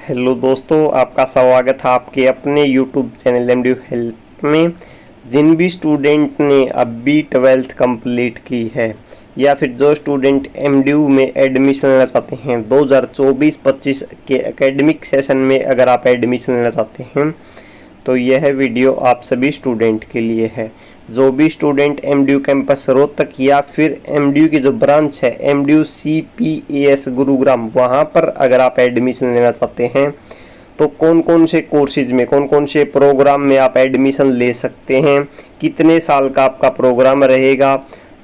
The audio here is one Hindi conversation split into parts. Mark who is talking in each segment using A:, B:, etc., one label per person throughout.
A: हेलो दोस्तों, आपका स्वागत है आपके अपने यूट्यूब चैनल एमडीयू हेल्प में। जिन भी स्टूडेंट ने अभी 12th कंप्लीट की है या फिर जो स्टूडेंट एमडीयू में एडमिशन लेना चाहते हैं 2024-25 के एकेडमिक सेशन में, अगर आप एडमिशन लेना चाहते हैं तो यह वीडियो आप सभी स्टूडेंट के लिए है। जो भी स्टूडेंट एमडीयू कैंपस रोहतक या फिर एमडीयू की जो ब्रांच है एमडीयू सीपीएस गुरुग्राम, वहाँ पर अगर आप एडमिशन लेना चाहते हैं तो कौन कौन से कोर्सेज में, कौन कौन से प्रोग्राम में आप एडमिशन ले सकते हैं, कितने साल का आपका प्रोग्राम रहेगा,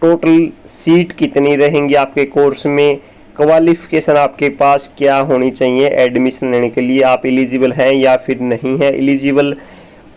A: टोटल सीट कितनी रहेंगी आपके कोर्स में, क्वालिफिकेशन आपके पास क्या होनी चाहिए एडमिशन लेने के लिए, आप एलिजिबल हैं या फिर नहीं है, एलिजिबल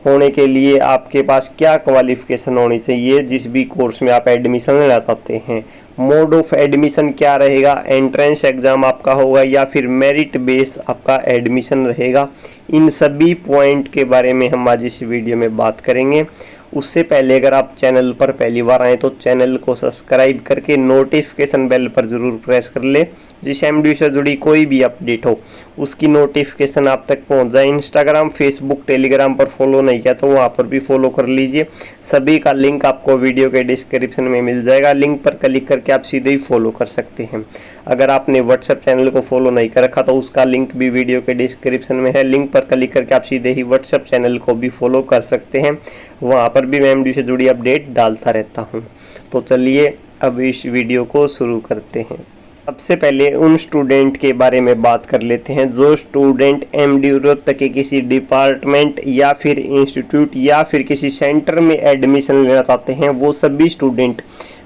A: होने के लिए आपके पास क्या क्वालिफिकेशन होनी चाहिए जिस भी कोर्स में आप एडमिशन लेना चाहते हैं, मोड ऑफ एडमिशन क्या रहेगा, एंट्रेंस एग्ज़ाम आपका होगा या फिर मेरिट बेस आपका एडमिशन रहेगा। इन सभी पॉइंट के बारे में हम आज इस वीडियो में बात करेंगे। उससे पहले अगर आप चैनल पर पहली बार आए तो चैनल को सब्सक्राइब करके नोटिफिकेशन बेल पर ज़रूर प्रेस कर ले, जिस एमडीयू से जुड़ी कोई भी अपडेट हो उसकी नोटिफिकेशन आप तक पहुंच जाए। इंस्टाग्राम, फेसबुक, टेलीग्राम पर फॉलो नहीं किया तो वहां पर भी फॉलो कर लीजिए। सभी का लिंक आपको वीडियो के डिस्क्रिप्शन में मिल जाएगा। लिंक पर क्लिक करके आप सीधे ही फॉलो कर सकते हैं। अगर आपने व्हाट्सएप चैनल को फॉलो नहीं कर रखा तो उसका लिंक भी वीडियो के डिस्क्रिप्शन में है। लिंक पर क्लिक करके आप सीधे ही व्हाट्सएप चैनल को भी फॉलो कर सकते हैं। वहाँ पर भी मैं एमडीयू से जुड़ी अपडेट डालता रहता हूँ। तो चलिए अब इस वीडियो को शुरू करते हैं। सबसे पहले उन स्टूडेंट के बारे में बात कर लेते हैं जो स्टूडेंट एमडीयू रोहतक के किसी डिपार्टमेंट या फिर इंस्टीट्यूट या फिर किसी सेंटर में एडमिशन लेना चाहते हैं। वो सभी स्टूडेंट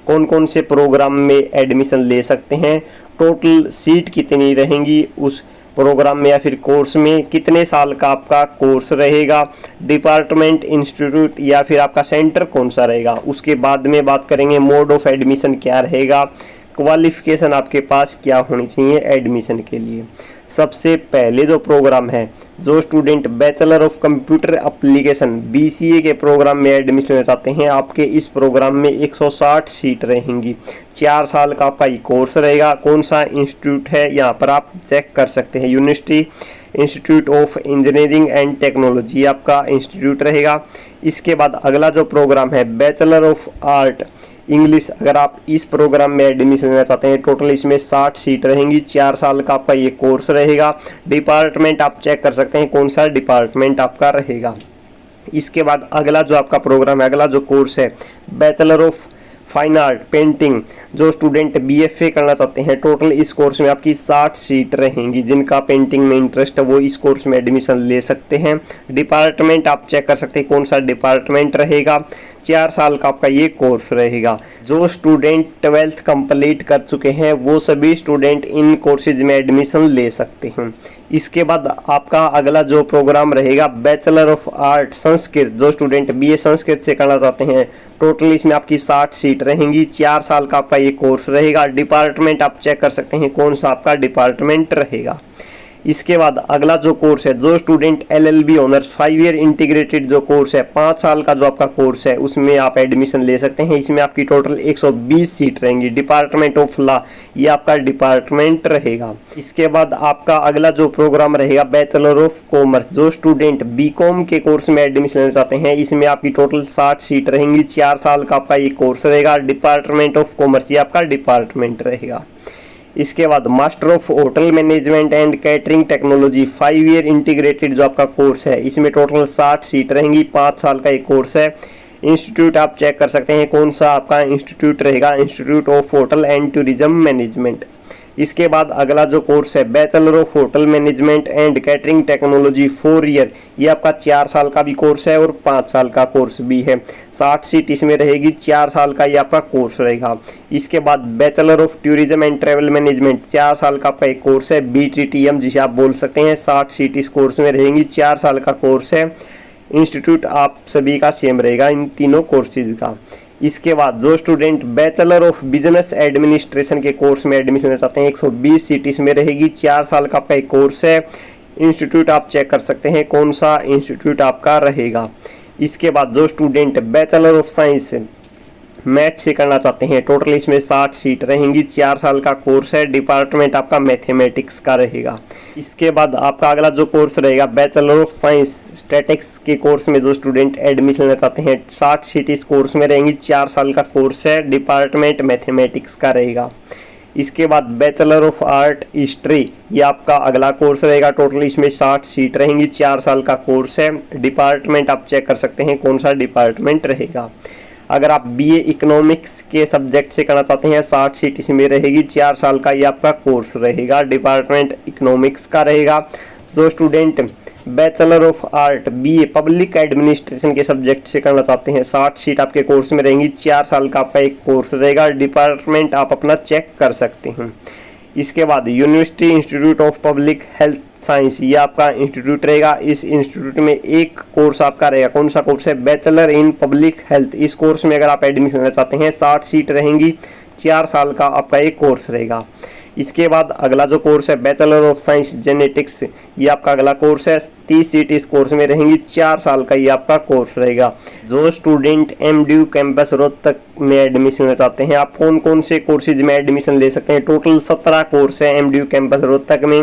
A: कौन कौन से प्रोग्राम में एडमिशन ले सकते हैं, टोटल सीट कितनी रहेंगी उस प्रोग्राम में या फिर कोर्स में, कितने साल का आपका कोर्स रहेगा, डिपार्टमेंट, इंस्टीट्यूट या फिर आपका सेंटर कौन सा रहेगा। उसके बाद में बात करेंगे मोड ऑफ एडमिशन क्या रहेगा, क्वालिफिकेशन आपके पास क्या होनी चाहिए एडमिशन के लिए। सबसे पहले जो प्रोग्राम है, जो student bachelor of computer application BCA के प्रोग्राम में एडमिशन चाहते हैं, आपके इस प्रोग्राम में 160 सीट रहेंगी। 4 साल का आपका ये कोर्स रहेगा। कौन सा इंस्टीट्यूट है यहाँ पर आप चेक कर सकते हैं, university institute of engineering and technology आपका इंस्टीट्यूट रहेगा। इसके बाद अगला जो प्रोग्राम है बैचलर ऑफ आर्ट इंग्लिश, अगर आप इस प्रोग्राम में एडमिशन लेना चाहते हैं, टोटल इसमें 60 सीट रहेंगी। 4 साल का आपका ये कोर्स रहेगा। डिपार्टमेंट आप चेक कर सकते हैं कौन सा डिपार्टमेंट आपका रहेगा। इसके बाद अगला जो आपका प्रोग्राम है, अगला जो कोर्स है bachelor of fine art painting, जो स्टूडेंट बीएफए करना चाहते हैं, टोटल इस कोर्स में आपकी 60 सीट रहेंगी। जिनका पेंटिंग में इंटरेस्ट है वो इस कोर्स में एडमिशन ले सकते हैं। डिपार्टमेंट आप चेक कर सकते हैं कौन सा डिपार्टमेंट रहेगा। 4 साल का आपका ये कोर्स रहेगा। जो स्टूडेंट 12th कंप्लीट कर चुके हैं वो सभी स्टूडेंट इन कोर्सेज में एडमिशन ले सकते हैं। इसके बाद आपका अगला जो प्रोग्राम रहेगा बैचलर ऑफ आर्ट संस्कृत, जो स्टूडेंट बीए संस्कृत से करना चाहते हैं, टोटल इसमें आपकी 60 सीट रहेंगी। 4 साल का आपका ये कोर्स रहेगा। डिपार्टमेंट आप चेक कर सकते हैं कौन सा आपका डिपार्टमेंट रहेगा। इसके बाद अगला जो कोर्स है, जो student LLB honours 5 year integrated जो कोर्स है, 5 साल का जो आपका कोर्स है, उसमें आप एडमिशन ले सकते हैं। इसमें आपकी टोटल 120 सीट रहेंगी। डिपार्टमेंट ऑफ लॉ ये आपका डिपार्टमेंट रहेगा। इसके बाद आपका अगला जो प्रोग्राम रहेगा बैचलर ऑफ कॉमर्स, जो स्टूडेंट बीकॉम के कोर्स में एडमिशन लेना चाहते हैं, इसमें आपकी टोटल 60 सीट रहेंगी। 4 साल का आपका ये कोर्स रहेगा। डिपार्टमेंट ऑफ कॉमर्स ये आपका डिपार्टमेंट रहेगा। इसके बाद master of hotel management and catering technology 5 year integrated जो आपका कोर्स है, इसमें टोटल 60 सीट रहेंगी। 5 साल का एक कोर्स है। इंस्टीट्यूट आप चेक कर सकते हैं कौन सा आपका इंस्टीट्यूट रहेगा, institute of hotel and tourism management. इसके बाद अगला जो कोर्स है bachelor of hotel management and catering technology 4 year, ये आपका 4 साल का भी कोर्स है और 5 साल का कोर्स भी है। 60 सीट इसमें रहेगी। 4 साल का ये आपका कोर्स रहेगा। इसके बाद bachelor of tourism and travel management 4 साल का आपका एक कोर्स है, BTTM जिसे आप बोल सकते हैं। 60 सीट इस कोर्स में रहेंगी। 4 साल का कोर्स है। इंस्टीट्यूट आप सभी का सेम रहेगा इन तीनों कोर्सेज का। इसके बाद जो student bachelor of business administration के कोर्स में एडमिशन लेना चाहते हैं, 120 सीट इसमें रहेगी। 4 साल का आपका एक कोर्स है। इंस्टीट्यूट आप चेक कर सकते हैं कौन सा इंस्टीट्यूट आपका रहेगा। इसके बाद जो student bachelor of science math से करना चाहते हैं, टोटल इसमें 60 सीट रहेंगी। 4 साल का कोर्स है। डिपार्टमेंट आपका मैथमेटिक्स का रहेगा। इसके बाद आपका अगला जो कोर्स रहेगा बैचलर ऑफ साइंस स्टैटिक्स के कोर्स में जो स्टूडेंट एडमिशन लेना चाहते हैं 60 सीट इस कोर्स में रहेंगी। 4 साल का कोर्स है। डिपार्टमेंट मैथमेटिक्स का रहेगा। इसके बाद बैचलर ऑफ आर्ट हिस्ट्री, ये आपका अगला कोर्स रहेगा। टोटल इसमें 60 सीट रहेंगी। 4 साल का कोर्स है। डिपार्टमेंट आप चेक कर सकते हैं कौन सा डिपार्टमेंट रहेगा। अगर आप बीए इकोनॉमिक्स के सब्जेक्ट से करना चाहते हैं 60 सीट इसमें रहेगी। 4 साल का ये आपका कोर्स रहेगा। डिपार्टमेंट इकोनॉमिक्स का रहेगा। जो student bachelor of art BA public administration के सब्जेक्ट से करना चाहते हैं 60 सीट आपके कोर्स में रहेंगी। 4 साल का आपका एक कोर्स रहेगा। डिपार्टमेंट आप अपना चेक कर सकते हैं। इसके बाद university institute of public health science, ये आपका इंस्टीट्यूट रहेगा। इस इंस्टीट्यूट में एक कोर्स आपका रहेगा। कौन सा कोर्स है? Bachelor in public health. इस कोर्स में अगर आप एडमिशन लेना चाहते हैं 60 सीट रहेंगी। 4 साल का आपका एक कोर्स रहेगा। इसके बाद अगला जो कोर्स है बैचलर ऑफ साइंस जेनेटिक्स, ये आपका अगला कोर्स है। 30 सीट इस कोर्स में रहेंगी। 4 साल का ये आपका कोर्स रहेगा। जो स्टूडेंट एमडीयू कैंपस रोहतक में एडमिशन लेना चाहते हैं, आप कौन कौन से कोर्सेज में एडमिशन ले सकते हैं? टोटल 17 कोर्स है एमडीयू कैंपस रोहतक में।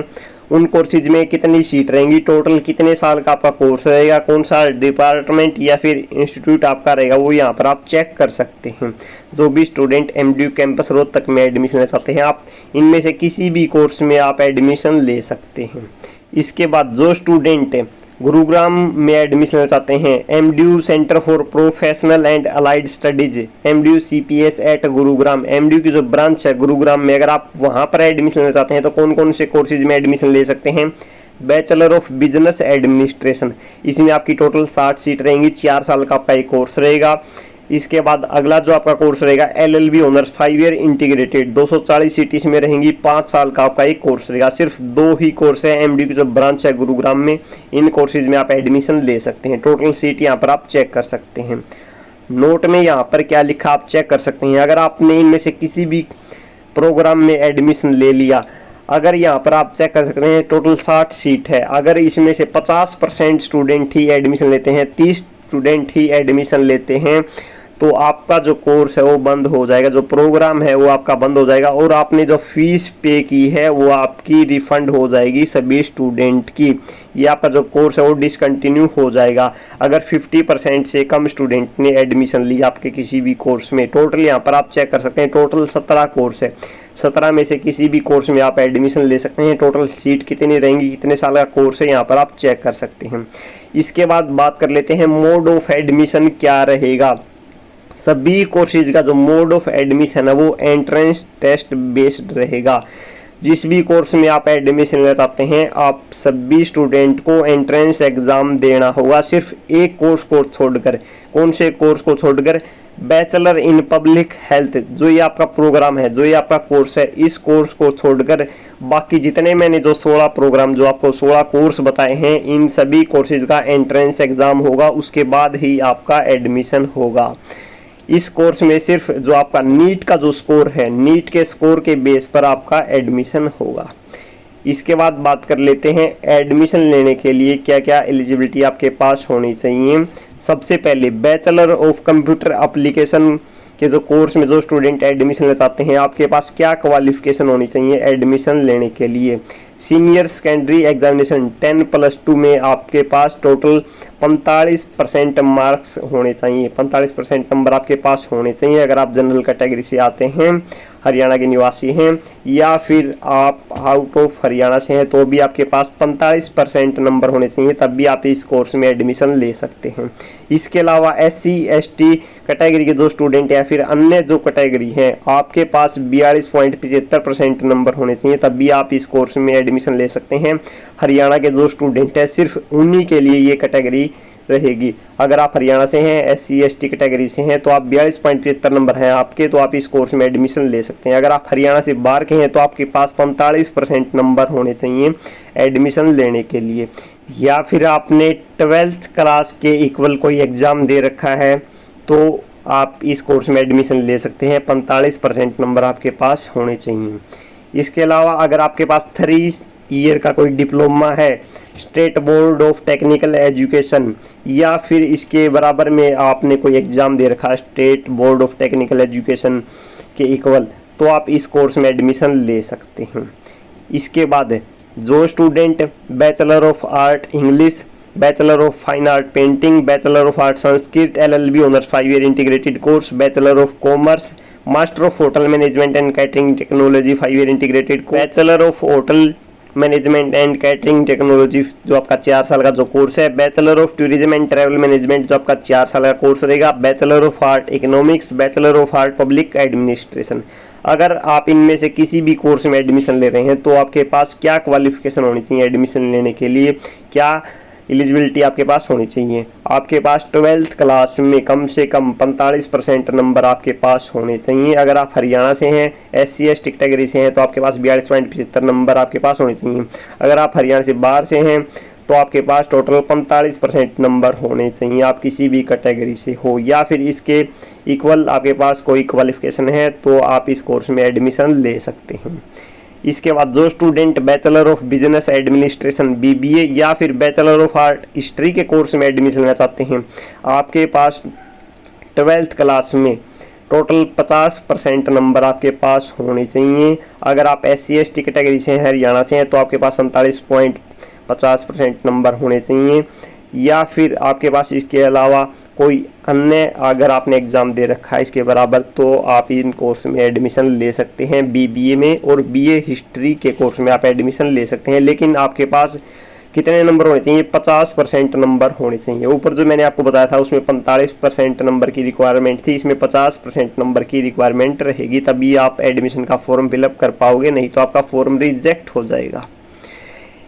A: उन कोर्सेज में कितनी सीट रहेंगी, टोटल कितने साल का आपका कोर्स रहेगा, कौन सा डिपार्टमेंट या फिर इंस्टीट्यूट आपका रहेगा, वो यहाँ पर आप चेक कर सकते हैं। जो भी स्टूडेंट एमडीयू कैंपस रोहतक में एडमिशन ले सकते हैं, आप इनमें से किसी भी कोर्स में आप एडमिशन ले सकते हैं। इसके बाद जो स्टूडेंट गुरुग्राम में एडमिशन लेना चाहते हैं, MDU centre for professional and allied studies, MDU CPS at Gurugram, MDU की जो ब्रांच है गुरुग्राम में, अगर आप वहां पर एडमिशन लेना चाहते हैं तो कौन कौन से कोर्सेज में एडमिशन ले सकते हैं? बैचलर ऑफ बिजनेस एडमिनिस्ट्रेशन, इसमें आपकी टोटल 60 सीट रहेंगी। 4 साल का आपका एक कोर्स रहेगा। इसके बाद अगला जो आपका कोर्स रहेगा LLB honours 5 year integrated, 240 seat इसमें रहेंगी। 5 साल का आपका एक कोर्स रहेगा। सिर्फ 2 ही कोर्स है एमडी की जो ब्रांच है गुरुग्राम में, इन कोर्सेज में आप एडमिशन ले सकते हैं। टोटल सीट यहाँ पर आप चेक कर सकते हैं। नोट में यहाँ पर क्या लिखा आप चेक कर सकते हैं। अगर आपने इनमें से किसी भी प्रोग्राम में एडमिशन ले लिया, अगर यहाँ पर आप चेक कर सकते हैं टोटल 60 सीट है। अगर इसमें से 50% स्टूडेंट ही एडमिशन लेते हैं, 30 स्टूडेंट ही एडमिशन लेते हैं, तो आपका जो कोर्स है वो बंद हो जाएगा, जो प्रोग्राम है वो आपका बंद हो जाएगा और आपने जो फीस पे की है वो आपकी रिफंड हो जाएगी सभी स्टूडेंट की। ये आपका जो कोर्स है वो डिसकंटिन्यू हो जाएगा अगर 50% से कम स्टूडेंट ने एडमिशन ली आपके किसी भी कोर्स में। टोटल यहाँ पर आप चेक कर सकते हैं, टोटल 17 कोर्स है। 17 में से किसी भी कोर्स में आप एडमिशन ले सकते हैं। टोटल सीट कितनी रहेंगी, कितने साल का कोर्स है, यहाँ पर आप चेक कर सकते हैं। इसके बाद बात कर लेते हैं मोड ऑफ एडमिशन क्या रहेगा। सभी कोर्सेज का जो मोड ऑफ एडमिशन है वो एंट्रेंस टेस्ट बेस्ड रहेगा। जिस भी कोर्स में आप एडमिशन लेना चाहते हैं, आप सभी स्टूडेंट को एंट्रेंस एग्जाम देना होगा, सिर्फ एक कोर्स को छोड़कर। कौन से कोर्स को छोड़कर? बैचलर इन पब्लिक हेल्थ, जो ये आपका प्रोग्राम है, जो ये आपका कोर्स है, इस कोर्स को छोड़कर बाकी जितने मैंने जो 16 प्रोग्राम, जो आपको 16 कोर्स बताए हैं, इन सभी कोर्सेज का एंट्रेंस एग्जाम होगा। उसके बाद ही आपका एडमिशन होगा। इस कोर्स में सिर्फ जो आपका नीट का जो स्कोर है, नीट के स्कोर के बेस पर आपका एडमिशन होगा। इसके बाद बात कर लेते हैं एडमिशन लेने के लिए क्या क्या एलिजिबिलिटी आपके पास होनी चाहिए। सबसे पहले बैचलर ऑफ कंप्यूटर एप्लीकेशन के जो कोर्स में जो स्टूडेंट एडमिशन लेना चाहते हैं, आपके पास क्या क्वालिफिकेशन होनी चाहिए एडमिशन लेने के लिए? सीनियर सेकेंडरी एग्जामिनेशन 10+2 में आपके पास टोटल 45% मार्क्स होने चाहिए, 45% नंबर आपके पास होने चाहिए। अगर आप जनरल कैटेगरी से आते हैं, हरियाणा के निवासी हैं, या फिर आप आउट ऑफ हरियाणा से हैं, तो भी आपके पास 45% नंबर होने चाहिए, तब भी आप इस कोर्स में एडमिशन ले सकते हैं। इसके अलावा SC ST कैटेगरी के जो स्टूडेंट या फिर अन्य जो कैटेगरी हैं, आपके पास 42.75% नंबर होने चाहिए, तब भी आप इस कोर्स में एडमिशन ले सकते हैं। हरियाणा के जो स्टूडेंट हैं, सिर्फ उन्हीं के लिए ये कैटेगरी रहेगी। अगर आप हरियाणा से हैं, SC ST कैटेगरी से हैं, तो आप 42.75 नंबर हैं आपके, तो आप इस कोर्स में एडमिशन ले सकते हैं। अगर आप हरियाणा से बाहर के हैं तो आपके पास 45% नंबर होने चाहिए एडमिशन लेने के लिए। या फिर आपने 12th क्लास के इक्वल कोई एग्ज़ाम दे रखा है तो आप इस कोर्स में एडमिशन ले सकते हैं। 45% नंबर आपके पास होने चाहिए। इसके अलावा अगर आपके पास 3 ईयर का कोई डिप्लोमा है state board of technical education, या फिर इसके बराबर में आपने कोई एग्ज़ाम दे रखा है state board of technical education के इक्वल, तो आप इस कोर्स में एडमिशन ले सकते हैं। इसके बाद जो student bachelor of art English, bachelor of fine art painting, bachelor of art Sanskrit LLB honours 5 year integrated course, bachelor of commerce, master of hotel management and catering technology 5 year integrated, bachelor of hotel management and catering technology जो आपका 4 साल का जो कोर्स है, bachelor of tourism and travel management जो आपका 4 साल का कोर्स रहेगा, bachelor of art economics, bachelor of art public administration. अगर आप इनमें से किसी भी कोर्स में एडमिशन ले रहे हैं तो आपके पास क्या क्वालिफिकेशन होनी चाहिए एडमिशन लेने के लिए, क्या एलिजिबिलिटी आपके पास होनी चाहिए? आपके पास 12th क्लास में कम से कम 45% नंबर आपके पास होने चाहिए। अगर आप हरियाणा से हैं, SC ST कैटेगरी से हैं, तो आपके पास 42.75 नंबर आपके पास होने चाहिए। अगर आप हरियाणा से बाहर से हैं तो आपके पास टोटल 45% नंबर होने चाहिए, आप किसी भी कैटेगरी से हो, या फिर इसके इक्वल आपके पास कोई क्वालिफिकेशन है तो आप इस कोर्स में एडमिशन ले सकते हैं। इसके बाद जो student bachelor of business administration BBA या फिर बैचलर ऑफ आर्ट हिस्ट्री के कोर्स में एडमिशन लेना चाहते हैं, आपके पास 12th क्लास में टोटल 50% नंबर आपके पास होने चाहिए। अगर आप SC ST कैटेगरी से हैं, हरियाणा से हैं, तो आपके पास 47.50% नंबर होने चाहिए, या फिर आपके पास इसके अलावा कोई अन्य अगर आपने एग्ज़ाम दे रखा है इसके बराबर, तो आप इन कोर्स में एडमिशन ले सकते हैं। BBA में और BA हिस्ट्री के कोर्स में आप एडमिशन ले सकते हैं, लेकिन आपके पास कितने नंबर होने चाहिए? 50% नंबर होने चाहिए। ऊपर जो मैंने आपको बताया था उसमें 45% नंबर की रिक्वायरमेंट थी, इसमें 50% नंबर की रिक्वायरमेंट रहेगी, तभी आप एडमिशन का फॉर्म फिलअप कर पाओगे, नहीं तो आपका फॉर्म रिजेक्ट हो जाएगा।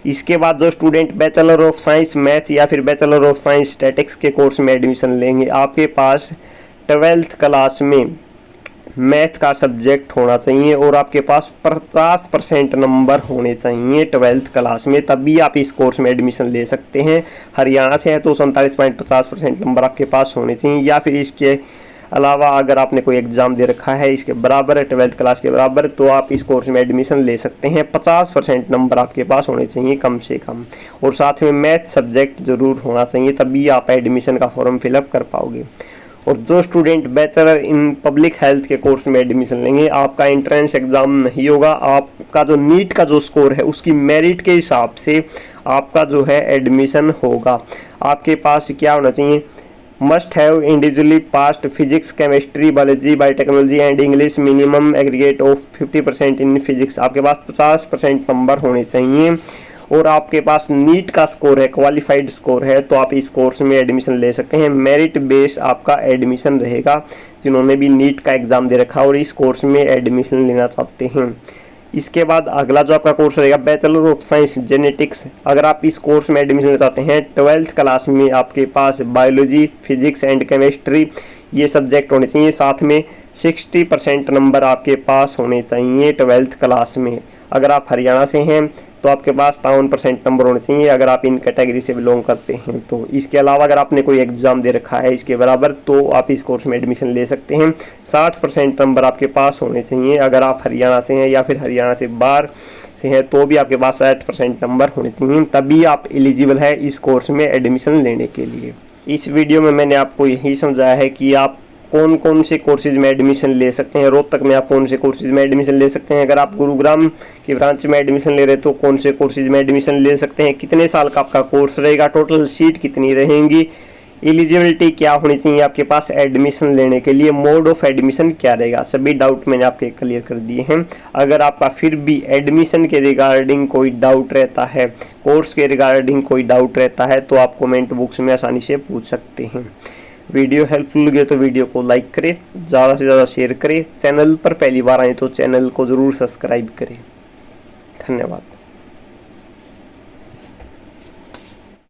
A: इसके बाद जो student bachelor of science math या फिर बैचलर ऑफ साइंस स्टैटिक्स के कोर्स में एडमिशन लेंगे, आपके पास 12th क्लास में मैथ का सब्जेक्ट होना चाहिए और आपके पास 50% नंबर होने चाहिए 12th क्लास में, तभी आप इस कोर्स में एडमिशन ले सकते हैं। हरियाणा से है तो 47.50% नंबर आपके पास होने चाहिए, या फिर इसके अलावा अगर आपने कोई एग्ज़ाम दे रखा है इसके बराबर है 12th क्लास के बराबर, तो आप इस कोर्स में एडमिशन ले सकते हैं। 50% नंबर आपके पास होने चाहिए कम से कम, और साथ में मैथ सब्जेक्ट ज़रूर होना चाहिए, तभी आप एडमिशन का फॉर्म फिलअप कर पाओगे। और जो student bachelor in public health के कोर्स में एडमिशन लेंगे, आपका एंट्रेंस एग्ज़ाम नहीं होगा, आपका जो नीट का जो स्कोर है उसकी मेरिट के हिसाब से आपका जो है एडमिशन होगा। आपके पास क्या होना चाहिए? Must have individually passed physics chemistry biology biotechnology and English minimum aggregate of 50% in physics. आपके पास 50% नंबर होने चाहिए और आपके पास नीट का स्कोर है, क्वालिफाइड स्कोर है, तो आप इस कोर्स में एडमिशन ले सकते हैं। मेरिट बेस आपका एडमिशन रहेगा जिन्होंने भी नीट का एग्ज़ाम दे रखा और इस कोर्स में एडमिशन लेना चाहते हैं। इसके बाद अगला जो आपका कोर्स रहेगा बैचलर ऑफ साइंस जेनेटिक्स। अगर आप इस कोर्स में एडमिशन लेना चाहते हैं 12th क्लास में आपके पास बायोलॉजी फिजिक्स एंड केमिस्ट्री ये सब्जेक्ट होने चाहिए, साथ में 60% नंबर आपके पास होने चाहिए 12th क्लास में। अगर आप हरियाणा से हैं तो आपके पास 53% नंबर होने चाहिए अगर आप इन कैटेगरी से बिलोंग करते हैं तो। इसके अलावा अगर आपने कोई एग्ज़ाम दे रखा है इसके बराबर, तो आप इस कोर्स में एडमिशन ले सकते हैं। 60% नंबर आपके पास होने चाहिए अगर आप हरियाणा से हैं या फिर हरियाणा से बाहर से हैं, तो भी आपके पास 60% नंबर होने चाहिए, तभी आप एलिजिबल है इस कोर्स में एडमिशन लेने के लिए। इस वीडियो में मैंने आपको यही समझाया है कि आप कौन कौन से कोर्सेज में एडमिशन ले सकते हैं। रोहतक में आप कौन से कोर्सेज में एडमिशन ले सकते हैं, अगर आप गुरुग्राम की ब्रांच में एडमिशन ले रहे तो कौन से कोर्सेज में एडमिशन ले सकते हैं, कितने साल का आपका कोर्स रहेगा, टोटल सीट कितनी रहेंगी, एलिजिबिलिटी क्या होनी चाहिए आपके पास एडमिशन लेने के लिए, मोड ऑफ एडमिशन क्या रहेगा, सभी डाउट मैंने आपके क्लियर कर दिए हैं। अगर आपका फिर भी एडमिशन के रिगार्डिंग कोई डाउट रहता है, कोर्स के रिगार्डिंग कोई डाउट रहता है, तो आप कमेंट बॉक्स में आसानी से पूछ सकते हैं। वीडियो हेल्पफुल लगे तो वीडियो को लाइक करें, ज़्यादा से ज़्यादा शेयर करें, चैनल पर पहली बार आए तो चैनल को ज़रूर सब्सक्राइब करें। धन्यवाद।